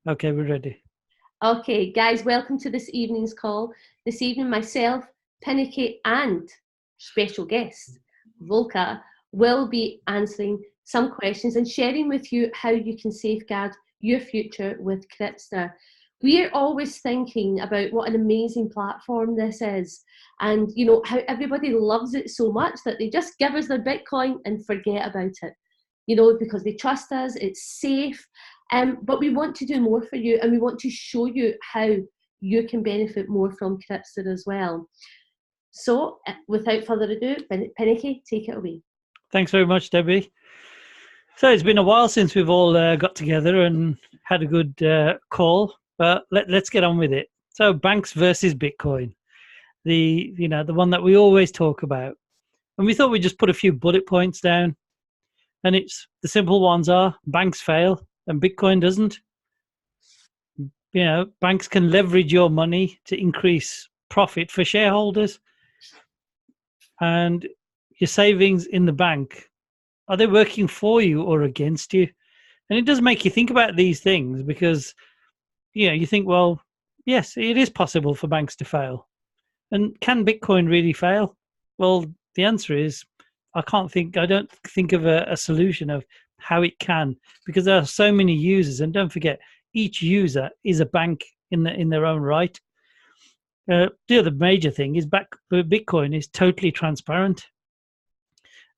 Okay, we're ready. Okay, guys, welcome to this evening's call. This evening, myself, Pinnaky, and special guest, Volka, will be answering some questions and sharing with you how you can safeguard your future with Cryptster. We are always thinking about what an amazing platform this is, and you know how everybody loves it so much that they just give us their Bitcoin and forget about it. You know, because they trust us, it's safe, but we want to do more for you, and we want to show you how you can benefit more from Cryptster as well. So, without further ado, Pinnaky, take it away. Thanks very much, Debbie. So it's been a while since we've all got together and had a good call, but let's get on with it. So banks versus Bitcoin, the one that we always talk about, and we thought we'd just put a few bullet points down, and it's the simple ones are banks fail and Bitcoin doesn't. Banks can leverage your money to increase profit for shareholders, and your savings in the bank, are they working for you or against you? And it does make you think about these things because, you think, well, yes, it is possible for banks to fail. And can Bitcoin really fail? Well, the answer is I don't think of a solution of how it can, because there are so many users. And don't forget, each user is a bank in their own right. The other major thing is Bitcoin is totally transparent.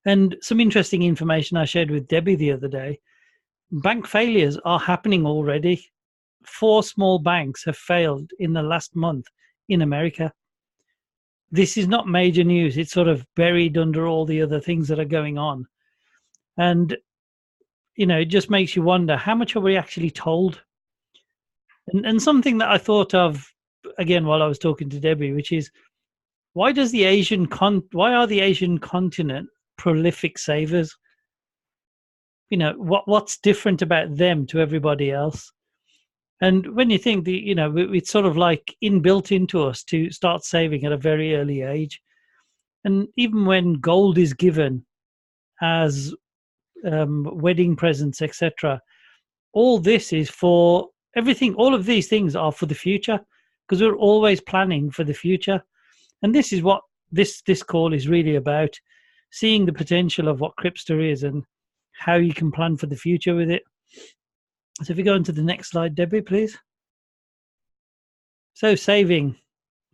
And some interesting information I shared with Debbie the other day, bank failures are happening already. 4 small banks have failed in the last month in America. This is not major news. It's sort of buried under all the other things that are going on. And, it just makes you wonder, how much are we actually told? And something that I thought of, again, while I was talking to Debbie, which is, why are the Asian continent prolific savers? What's different about them to everybody else? And when you think it's sort of like inbuilt into us to start saving at a very early age. And even when gold is given as wedding presents, etc., all this is for everything. All of these things are for the future, because we're always planning for the future. And this is what this call is really about, seeing the potential of what Cryptster is and how you can plan for the future with it. So if you go into the next slide, Debbie, please. So saving,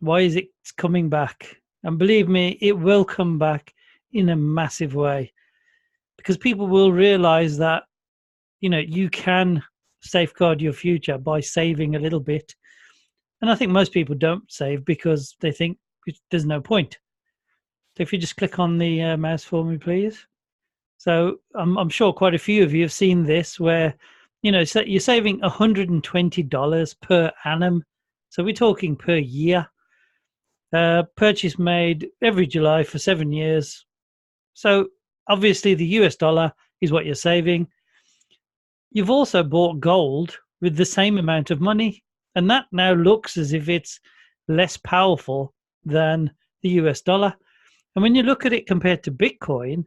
why is it coming back? And believe me, it will come back in a massive way, because people will realize that, you can safeguard your future by saving a little bit. And I think most people don't save because they think there's no point. So if you just click on the mouse for me, please. So I'm sure quite a few of you have seen this where, so you're saving $120 per annum. So we're talking per year. Purchase made every July for 7 years. So obviously the US dollar is what you're saving. You've also bought gold with the same amount of money, and that now looks as if it's less powerful than the US dollar. And when you look at it compared to Bitcoin,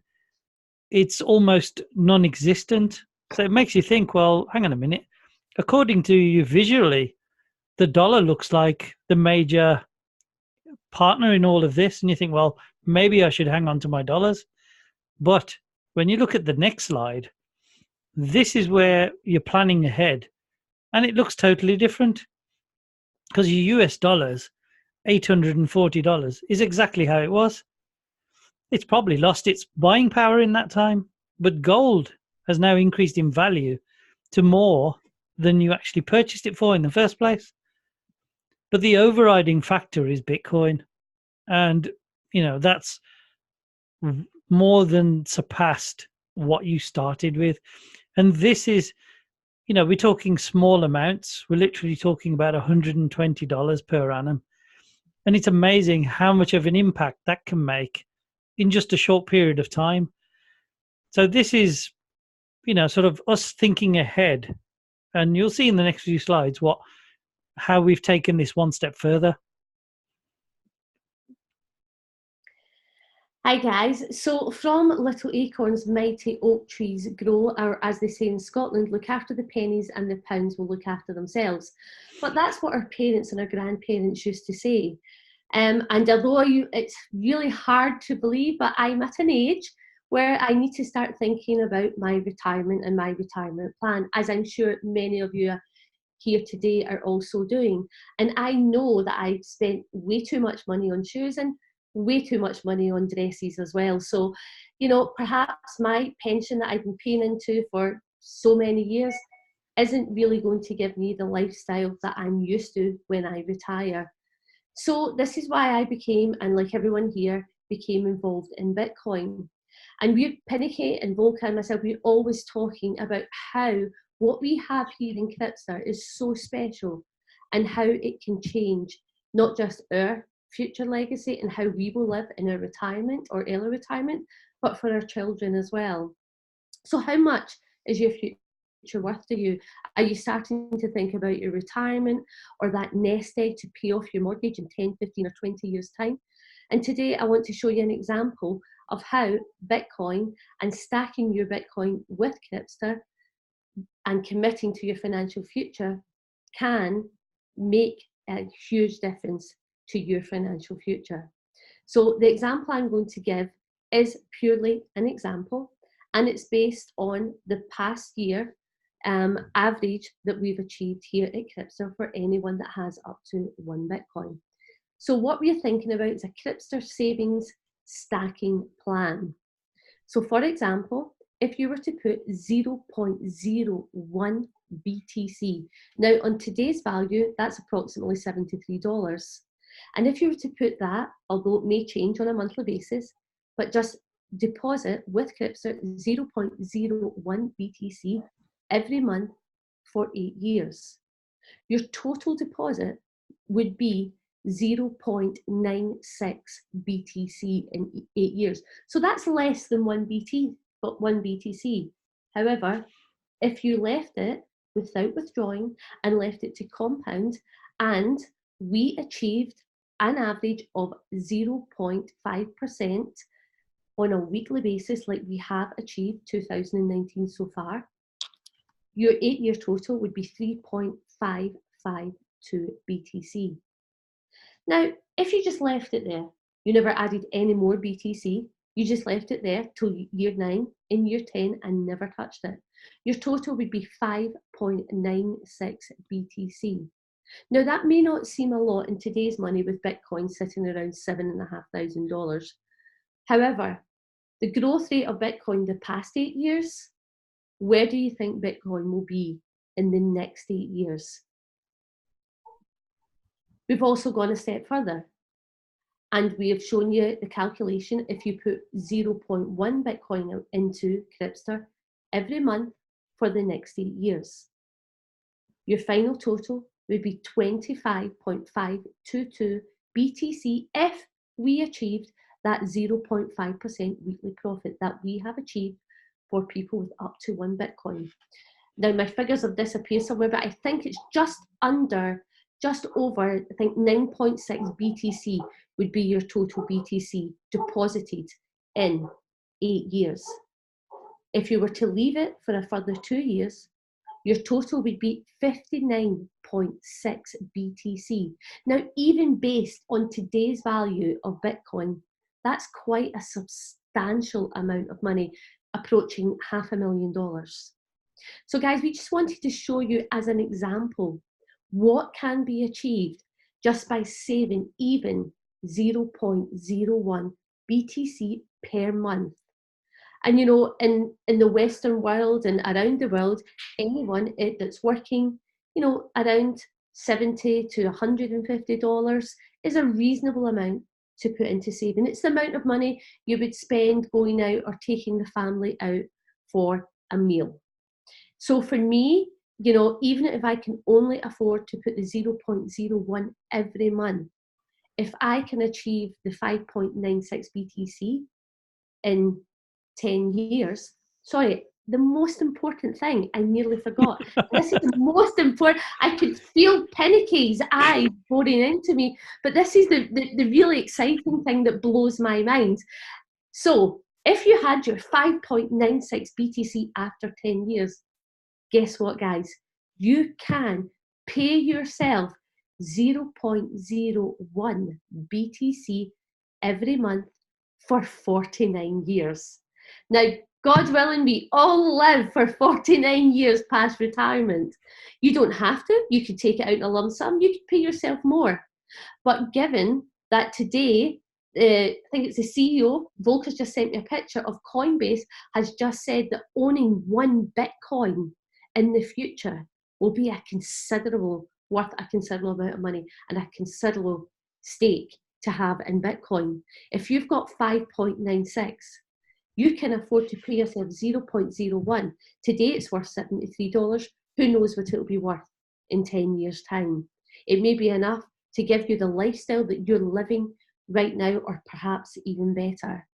it's almost non-existent. So it makes you think, well, hang on a minute. According to you visually, the dollar looks like the major partner in all of this. And you think, well, maybe I should hang on to my dollars. But when you look at the next slide, this is where you're planning ahead. And it looks totally different, because your US dollars, $840, is exactly how it was. It's probably lost its buying power in that time, but gold has now increased in value to more than you actually purchased it for in the first place. But the overriding factor is Bitcoin. And, that's more than surpassed what you started with. And this is, we're talking small amounts. We're literally talking about $120 per annum. And it's amazing how much of an impact that can make in just a short period of time. So this is, sort of us thinking ahead. And you'll see in the next few slides how we've taken this one step further. Hi guys, so from little acorns mighty oak trees grow, or as they say in Scotland, look after the pennies and the pounds will look after themselves. But that's what our parents and our grandparents used to say. And although it's really hard to believe, but I'm at an age where I need to start thinking about my retirement and my retirement plan, as I'm sure many of you here today are also doing. And I know that I've spent way too much money on shoes and way too much money on dresses as well. So, perhaps my pension that I've been paying into for so many years isn't really going to give me the lifestyle that I'm used to when I retire. So this is why I became, and like everyone here, became involved in Bitcoin. And Pinnacle and Volca and myself, we're always talking about how what we have here in Cripster is so special and how it can change not just our future legacy and how we will live in our retirement or early retirement, but for our children as well. So how much is your future worth to you? Are you starting to think about your retirement or that nest egg to pay off your mortgage in 10, 15 or 20 years time? And today I want to show you an example of how Bitcoin and stacking your Bitcoin with Cripster and committing to your financial future can make a huge difference to your financial future. So the example I'm going to give is purely an example, and it's based on the past year average that we've achieved here at Cripster for anyone that has up to 1 Bitcoin. So what we're thinking about is a Cripster savings stacking plan. So for example, if you were to put 0.01 BTC, now on today's value, that's approximately $73. And if you were to put that, although it may change on a monthly basis, but just deposit with Cripster 0.01 BTC every month for 8 years, your total deposit would be 0.96 BTC in 8 years. So that's less than 1 BTC. However, if you left it without withdrawing and left it to compound, and we achieved an average of 0.5% on a weekly basis, like we have achieved 2019 so far, your 8-year total would be 3.552 BTC. Now, if you just left it there, you never added any more BTC, you just left it there till year 9, in year 10, and never touched it, your total would be 5.96 BTC. Now, that may not seem a lot in today's money with Bitcoin sitting around $7,500. However, the growth rate of Bitcoin the past 8 years, where do you think Bitcoin will be in the next 8 years? We've also gone a step further, and we have shown you the calculation. If you put 0.1 Bitcoin into Cripster every month for the next 8 years, your final total would be 25.522 BTC if we achieved that 0.5% weekly profit that we have achieved for people with up to 1 Bitcoin. Now, my figures have disappeared somewhere, but I think it's just over, I think 9.6 BTC would be your total BTC deposited in 8 years. If you were to leave it for a further 2 years, your total would be 59.6 BTC. Now, even based on today's value of Bitcoin, that's quite a substantial amount of money, approaching $500,000. So guys, we just wanted to show you as an example what can be achieved just by saving even 0.01 BTC per month. And in the Western world and around the world, anyone that's working, around $70 to $150 is a reasonable amount to put into saving. It's the amount of money you would spend going out or taking the family out for a meal. So for me, even if I can only afford to put the 0.01 every month, if I can achieve the 5.96 BTC in 10 years, sorry, the most important thing, I nearly forgot. This is the most important. I could feel Pinnake's eyes pouring into me, but this is the really exciting thing that blows my mind. So if you had your 5.96 BTC after 10 years, guess what, guys? You can pay yourself 0.01 BTC every month for 49 years. Now, God willing, we all live for 49 years past retirement. You don't have to. You could take it out in a lump sum. You could pay yourself more. But given that today, I think it's the CEO, Volker's just sent me a picture of Coinbase, has just said that owning one Bitcoin in the future will be worth a considerable amount of money and a considerable stake to have in Bitcoin. If you've got 5.96, you can afford to pay yourself 0.01. Today it's worth $73. Who knows what it'll be worth in 10 years' time? It may be enough to give you the lifestyle that you're living right now, or perhaps even better.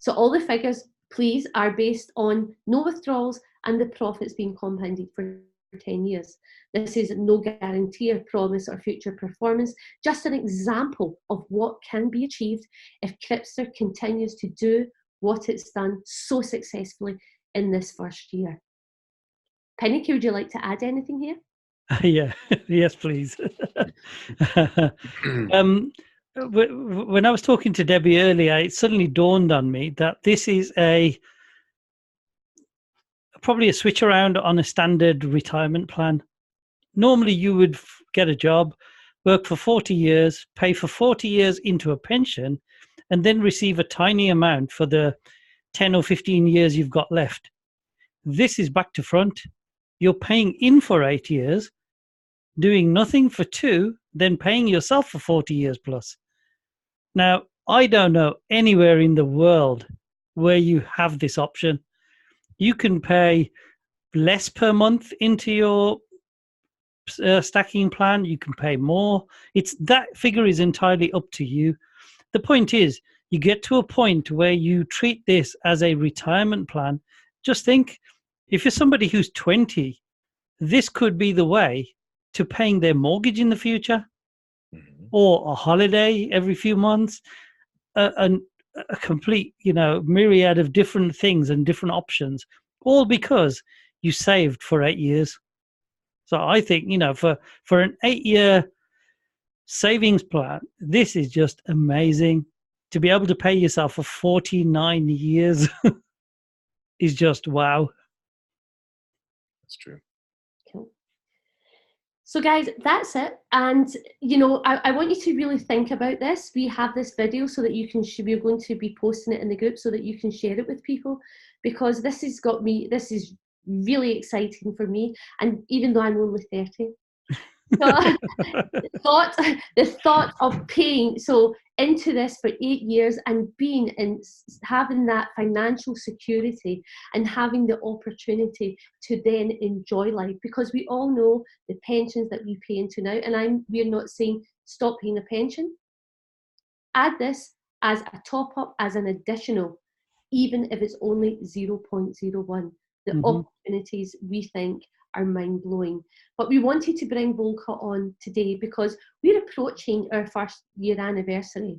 So all the figures, please, are based on no withdrawals and the profits being compounded for 10 years. This is no guarantee or promise or future performance, just an example of what can be achieved if Cryptster continues to do what it's done so successfully in this first year. Penny, would you like to add anything here? Yeah, yes, please. When I was talking to Debbie earlier, it suddenly dawned on me that this is probably a switch around on a standard retirement plan. Normally, you would get a job, work for 40 years, pay for 40 years into a pension, and then receive a tiny amount for the 10 or 15 years you've got left. This is back to front. You're paying in for 8 years, doing nothing for 2, then paying yourself for 40 years plus. Now, I don't know anywhere in the world where you have this option. You can pay less per month into your stacking plan. You can pay more. That figure is entirely up to you. The point is, you get to a point where you treat this as a retirement plan. Just think, if you're somebody who's 20, this could be the way to paying their mortgage in the future, or a holiday every few months, a complete, myriad of different things and different options, all because you saved for 8 years. So I think, for an 8-year savings plan, this is just amazing. To be able to pay yourself for 49 years is just wow. That's true. Cool. So guys, that's it. And, I want you to really think about this. We have this video so that we're going to be posting it in the group so that you can share it with people, because this is really exciting for me. And even though I'm only 30, so the thought of paying into this for 8 years and having that financial security and having the opportunity to then enjoy life, because we all know the pensions that we pay into now, and we're not saying stop paying a pension. Add this as a top up, as an additional, even if it's only 0.01. The opportunities, we think, are mind-blowing. But we wanted to bring Volker on today because we're approaching our first year anniversary,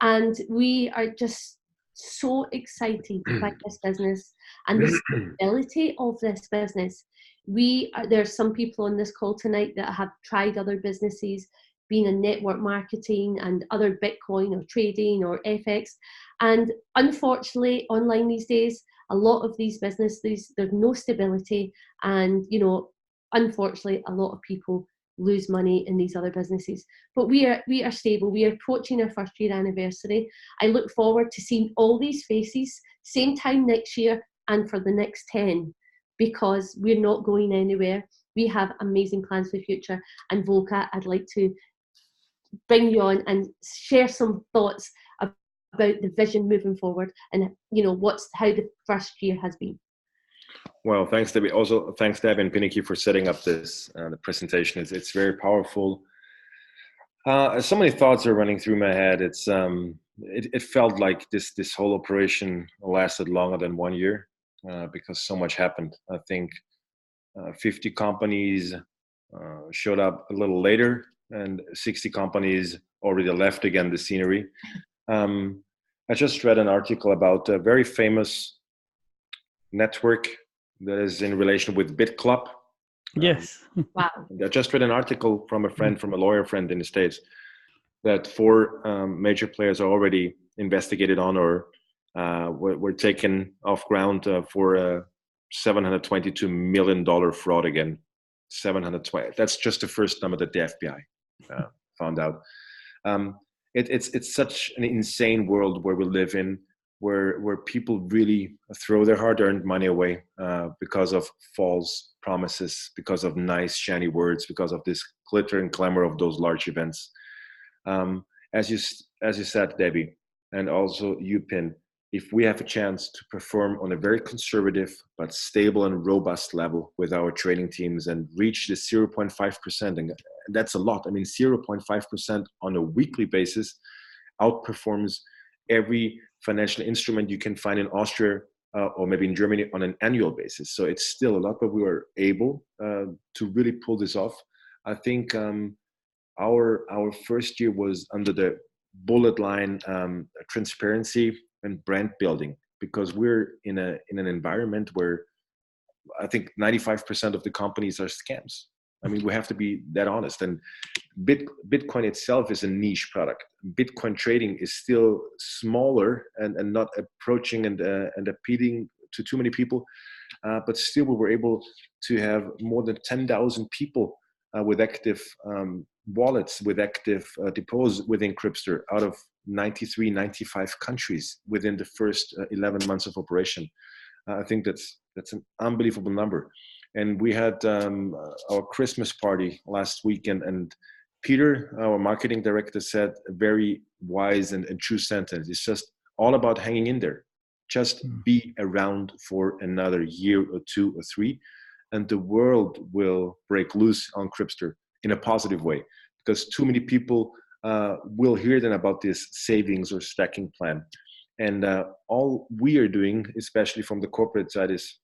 and we are just so excited by this business and the stability of this business. There are some people on this call tonight that have tried other businesses, being in network marketing and other Bitcoin or trading or FX, and unfortunately online these days, a lot of these businesses, there's no stability, and unfortunately a lot of people lose money in these other businesses. But we are stable. We are approaching our first year anniversary. I look forward to seeing all these faces same time next year and for the next 10, because we're not going anywhere. We have amazing plans for the future. And Volker, I'd like to bring you on and share some thoughts about the vision moving forward, and how the first year has been. Well, thanks, Debbie. Also, thanks, Debbie and Pinnicky, for setting up this the presentation. It's very powerful. So many thoughts are running through my head. It felt like this whole operation lasted longer than 1 year because so much happened. I think 50 companies showed up a little later, and 60 companies already left again the scenery. I just read an article about a very famous network that is in relation with BitClub. Yes. Wow. I just read an article from a friend, from a lawyer friend in the States, that 4 major players are already investigated on or were taken off ground for a $722 million fraud again. 720. That's just the first number that the FBI found out. It's such an insane world where we live in, where people really throw their hard-earned money away because of false promises, because of nice, shiny words, because of this glitter and glamour of those large events. As you said, Debbie, and also you, Pin, if we have a chance to perform on a very conservative but stable and robust level with our training teams and reach the 0.5%, and that's a lot. I mean, 0.5% on a weekly basis outperforms every financial instrument you can find in Austria or maybe in Germany on an annual basis. So it's still a lot, but we were able to really pull this off. I think our first year was under the bullet line transparency and brand building, because we're in an environment where I think 95% of the companies are scams. I mean, we have to be that honest. And Bitcoin itself is a niche product. Bitcoin trading is still smaller and not approaching and appealing to too many people. But still, we were able to have more than 10,000 people with active wallets, with active deposits within Crypster out of 93, 95 countries within the first 11 months of operation. I think that's an unbelievable number. And we had our Christmas party last week, and Peter, our marketing director, said a very wise and true sentence. It's just all about hanging in there. Just be around for another year or 2 or 3, and the world will break loose on Crypster in a positive way, because too many people will hear then about this savings or stacking plan. And all we are doing, especially from the corporate side, is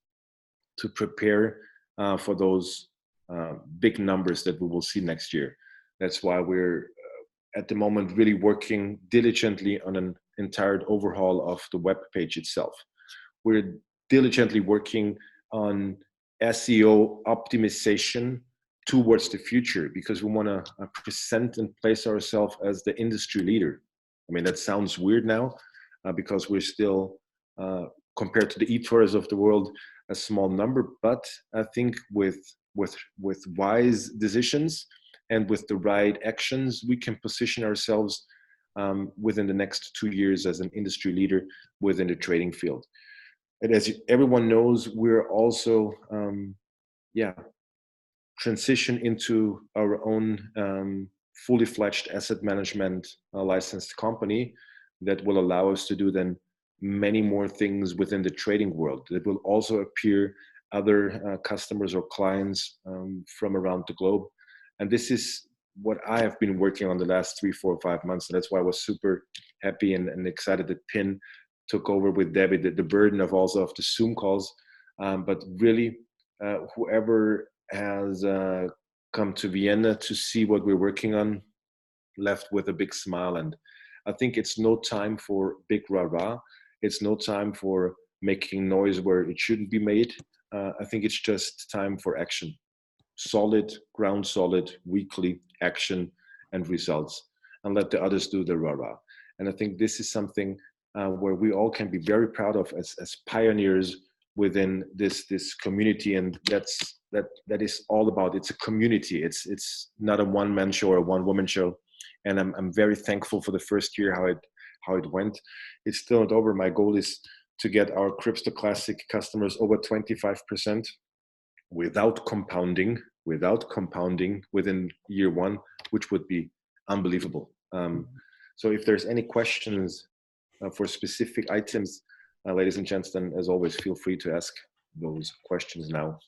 to prepare for those big numbers that we will see next year. That's why we're at the moment really working diligently on an entire overhaul of the web page itself. We're diligently working on SEO optimization towards the future, because we want to present and place ourselves as the industry leader. I mean, that sounds weird now because we're still, compared to the eToro of the world, a small number. But I think with wise decisions and with the right actions, we can position ourselves within the next 2 years as an industry leader within the trading field. And as everyone knows, we're also, transition into our own fully fledged asset management licensed company that will allow us to do then many more things within the trading world. That will also appear other customers or clients from around the globe. And this is what I have been working on the last 3, 4, 5 months. And that's why I was super happy and excited that Pin took over with Debbie the burden of also of the Zoom calls. But really, whoever has come to Vienna to see what we're working on left with a big smile. And I think it's no time for big rah-rah. It's no time for making noise where it shouldn't be made. I think it's just time for action. Solid, ground solid, weekly action and results, and let the others do the rah-rah. And I think this is something where we all can be very proud of as pioneers within this community. And that is all about, it's a community. It's not a one-man show or a one-woman show. And I'm very thankful for the first year how it went. It's still not over. My goal is to get our Crypster Classic customers over 25% without compounding within year 1, which would be unbelievable. So if there's any questions for specific items, ladies and gentlemen, as always, feel free to ask those questions now.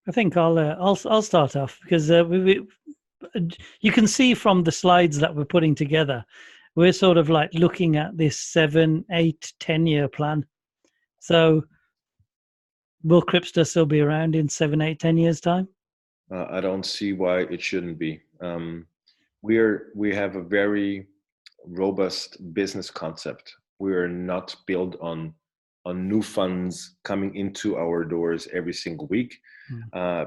I think I'll start off, because you can see from the slides that we're putting together, we're sort of like looking at this 7, 8, 10-year plan. So will Crypster still be around in 7, 8, 10 years' time? I don't see why it shouldn't be. We have a very robust business concept. We are not built on new funds coming into our doors every single week,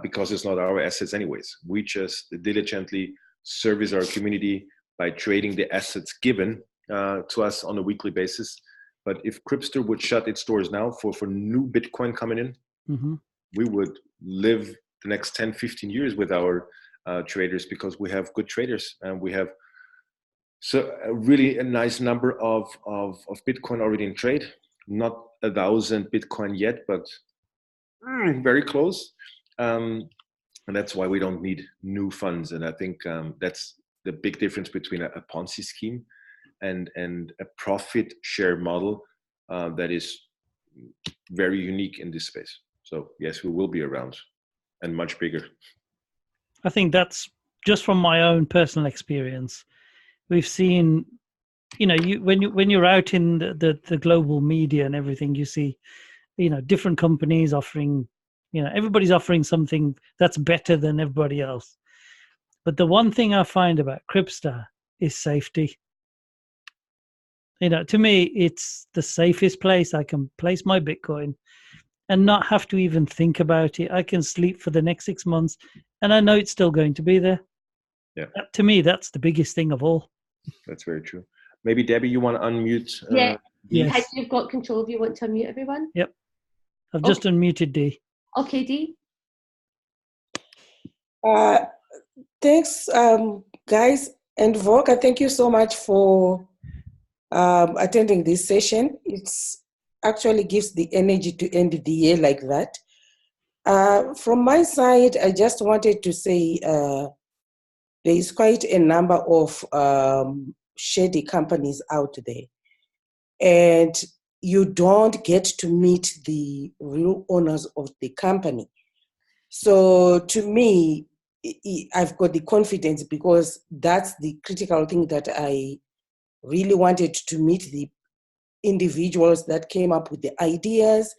because it's not our assets anyways. We just diligently service our community by trading the assets given to us on a weekly basis. But if Crypster would shut its doors now for new Bitcoin coming in, we would live the next 10, 15 years with our traders, because we have good traders, and we have a really nice number of Bitcoin already in trade. Not 1,000 Bitcoin yet, but very close. And that's why we don't need new funds. And I think that's the big difference between a Ponzi scheme and a profit share model that is very unique in this space. So yes, we will be around, and much bigger. I think that's just from my own personal experience. We've seen, when you're out in the global media and everything, you see, different companies offering, everybody's offering something that's better than everybody else. But the one thing I find about Crypster is safety. To me, it's the safest place I can place my Bitcoin and not have to even think about it. I can sleep for the next 6 months, and I know it's still going to be there. Yeah. To me, that's the biggest thing of all. That's very true. Maybe Debbie, you want to unmute? Yes. You've got control. If you want to unmute everyone. Yep. I've just unmuted D. Okay, D. Thanks, guys, and Volker. Thank you so much for attending this session. It's actually gives the energy to end the year like that. From my side, I just wanted to say there is quite a number of shady companies out there, and you don't get to meet the real owners of the company. So to me, I've got the confidence, because that's the critical thing, that I really wanted to meet the individuals that came up with the ideas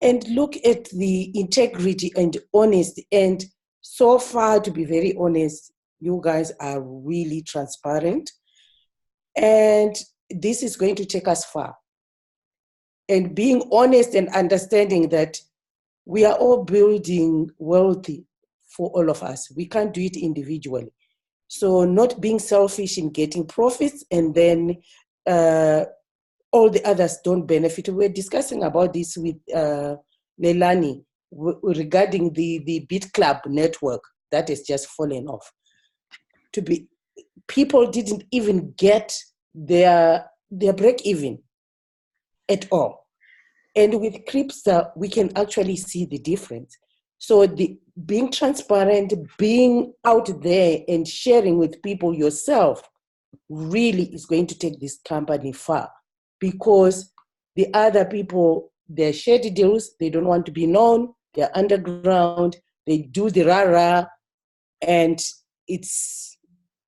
and look at the integrity and honesty. And so far, to be very honest, you guys are really transparent, and this is going to take us far. And being honest and understanding that we are all building wealthy for all of us. We can't do it individually. So not being selfish in getting profits, and then all the others don't benefit. We're discussing about this with Leilani regarding the Bit Club network that has just fallen off. People didn't even get their break even at all. And with Crypster, we can actually see the difference. So being transparent, being out there and sharing with people yourself really is going to take this company far, because the other people, they're shady deals, they don't want to be known, they're underground, they do the rah-rah, and it's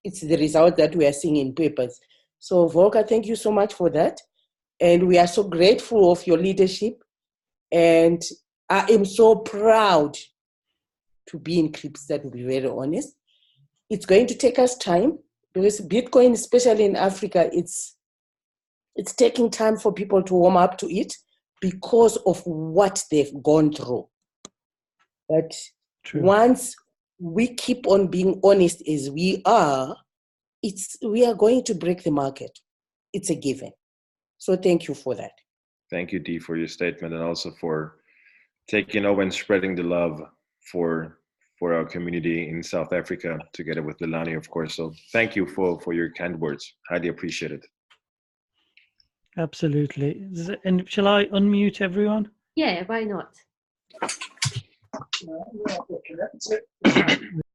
the result that we are seeing in papers. So Volker, thank you so much for that. And we are so grateful of your leadership. And I am so proud to be in Crypster, to be very honest. It's going to take us time, because Bitcoin, especially in Africa, it's taking time for people to warm up to it because of what they've gone through. But once we keep on being honest as we are going to break the market. It's a given. So thank you for that. Thank you, Dee, for your statement, and also for taking over and spreading the love for our community in South Africa, together with Leilani, of course. So thank you for your kind words. Highly appreciate it. Absolutely. And shall I unmute everyone? Yeah, why not?